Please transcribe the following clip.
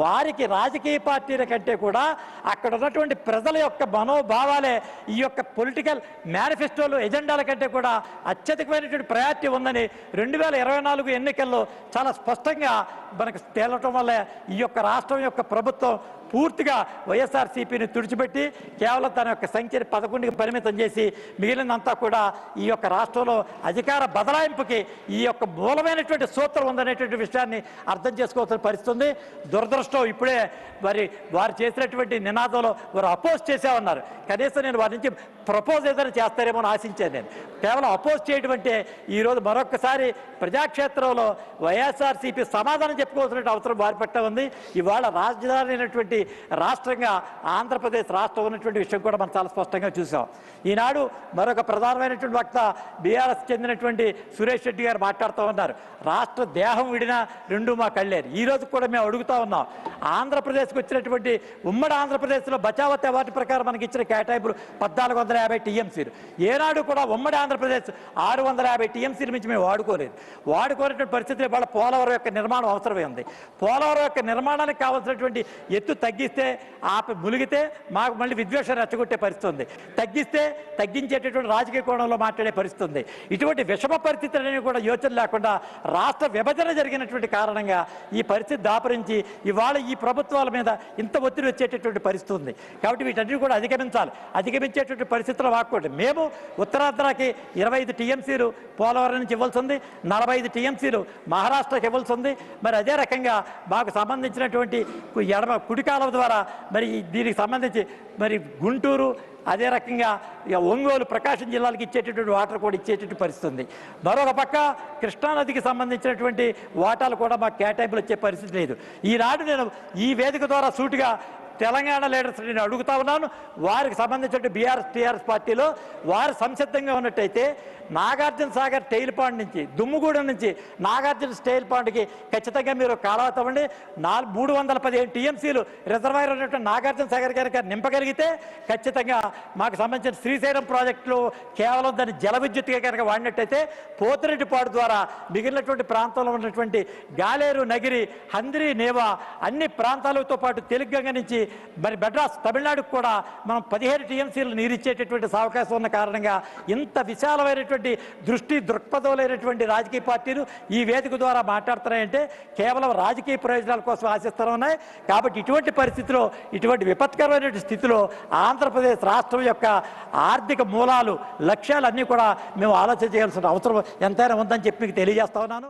వారికి రాజకీయ పార్టీల కంటే కూడా అక్కడ ఉన్నటువంటి ప్రజల యొక్క మనోభావాలే ఈ యొక్క పొలిటికల్ మేనిఫెస్టోలు ఎజెండాల కంటే కూడా అత్యధికమైనటువంటి ప్రయారిటీ ఉందని 2024 ఎన్నికల్లో చాలా స్పష్టంగా మనకు తేలటం వల్ల ఈ యొక్క రాష్ట్రం యొక్క ప్రభుత్వం పూర్తిగా వైఎస్ఆర్సీపీని తుడిచిపెట్టి కేవలం తన యొక్క సంఖ్యని 11కి పరిమితం చేసి మిగిలినంతా కూడా ఈ యొక్క రాష్ట్రంలో అధికార బదలాయింపుకి ఈ యొక్క మూలమైనటువంటి సూత్రం ఉందనేటువంటి విషయాన్ని అర్థం చేసుకోవాల్సిన పరిస్థితుంది. దురదృష్టం ఇప్పుడే మరి వారు చేసినటువంటి నినాదంలో వారు అపోజ్ చేసే ఉన్నారు. కనీసం నేను వారి నుంచి ప్రపోజ్ ఏదైనా చేస్తారేమో అని ఆశించాను. నేను కేవలం అపోజ్ చేయడం అంటే ఈరోజు మరొకసారి ప్రజాక్షేత్రంలో వైఎస్ఆర్సీపీ సమాధానం చెప్పుకోవాల్సిన అవసరం వారి పట్ల ఉంది. ఇవాళ రాజధాని అయినటువంటి రాష్ట్రంగా ఆంధ్రప్రదేశ్ రాష్ట్రం ఉన్నటువంటి విషయం కూడా మనం చాలా స్పష్టంగా చూసాం. ఈనాడు మరొక ప్రధానమైనటువంటి వక్త బీఆర్ఎస్ చెందినటువంటి సురేష్ రెడ్డి గారు మాట్లాడుతూ ఉన్నారు. రాష్ట్ర దేహం విడినా రెండు మా కళ్ళేరు. ఈ రోజు కూడా మేము అడుగుతా ఉన్నాం, ఆంధ్రప్రదేశ్కి వచ్చినటువంటి ఉమ్మడి ఆంధ్రప్రదేశ్లో బచావత్ అవార్డు ప్రకారం మనకి ఇచ్చిన కేటాయింపులు 1450 టీఎంసీలు. ఏనాడు కూడా ఉమ్మడి ఆంధ్రప్రదేశ్ 650 టీఎంసీల నుంచి మేము వాడుకోనటువంటి పరిస్థితులు వాళ్ళ పోలవరం యొక్క నిర్మాణం అవసరమే ఉంది. పోలవరం యొక్క నిర్మాణానికి కావాల్సినటువంటి ఎత్తు తగ్గిస్తే మునిగితే మాకు మళ్ళీ విద్వేషం రెచ్చగొట్టే పరిస్థితి ఉంది. తగ్గించేటటువంటి రాజకీయ కోణంలో మాట్లాడే పరిస్థితి ఉంది. ఇటువంటి విషమ పరిస్థితులని కూడా యోచన లేకుండా రాష్ట్ర విభజన జరిగినటువంటి కారణంగా ఈ పరిస్థితి దాపరించి ఇవాళ ఈ ప్రభుత్వాల మీద ఇంత ఒత్తిడి వచ్చేటటువంటి పరిస్థితి ఉంది. కాబట్టి వీటన్నిటి కూడా అధిగమించేటువంటి పరిస్థితులు వాక్కూడదు. మేము ఉత్తరాంధ్రకి 25 టీఎంసీలు పోలవరం నుంచి ఇవ్వాల్సి ఉంది, 45 టీఎంసీలు మహారాష్ట్రకి ఇవ్వాల్సి ఉంది. మరి అదే రకంగా మాకు సంబంధించినటువంటి కుడి కాలువ ద్వారా మరి దీనికి సంబంధించి మరి గుంటూరు అదే రకంగా ఒంగోలు ప్రకాశం జిల్లాలకు ఇచ్చేటటువంటి వాటర్ కూడా ఇచ్చేటటువంటి పరిస్థితి ఉంది. మరొక పక్క కృష్ణానదికి సంబంధించినటువంటి వాటాలు కూడా మాకు కేటాయింపులు వచ్చే పరిస్థితి లేదు. ఈనాడు నేను ఈ వేదిక ద్వారా సూటిగా తెలంగాణ లీడర్స్ నేను అడుగుతా ఉన్నాను, వారికి సంబంధించిన బీఆర్ఎస్ టీఆర్ఎస్ పార్టీలో వారు సంసిద్ధంగా ఉన్నట్టయితే నాగార్జున సాగర్ టైల్ పాండ్ నుంచి దుమ్ముగూడెం నుంచి నాగార్జున స్టైల్ పాండ్కి ఖచ్చితంగా మీరు కాలువ తవ్వండి. 315 టీఎంసీలు రిజర్వాయర్ ఉన్నటువంటి నాగార్జున సాగర్ కనుక నింపగలిగితే ఖచ్చితంగా మాకు సంబంధించిన శ్రీశైలం ప్రాజెక్టులు కేవలం దాన్ని జల విద్యుత్గా కనుక వాడినట్టయితే పోతిరెడ్డిపాడు ద్వారా మిగిలినటువంటి ప్రాంతంలో ఉన్నటువంటి గాలేరు నగిరి హంద్రి నేవా అన్ని ప్రాంతాలతో పాటు తెలుగంగ నుంచి మరి మెడ్రాస్ తమిళనాడుకు కూడా మనం 15 టీఎంసీలు నీరిచ్చేటటువంటి అవకాశం ఉన్న కారణంగా ఇంత విశాలమైనటువంటి దృక్పథం లేనటువంటి రాజకీయ పార్టీలు ఈ వేదిక ద్వారా మాట్లాడుతున్నాయంటే కేవలం రాజకీయ ప్రయోజనాల కోసం ఆశిస్తూ ఉన్నాయి. కాబట్టి ఇటువంటి పరిస్థితిలో ఇటువంటి విపత్కరమైన స్థితిలో ఆంధ్రప్రదేశ్ రాష్ట్రం యొక్క ఆర్థిక మూలాలు లక్ష్యాలు అన్నీ కూడా మేము ఆలోచన చేయాల్సిన అవసరం ఎంతైనా ఉందని చెప్పి మీకు తెలియజేస్తా ఉన్నాను.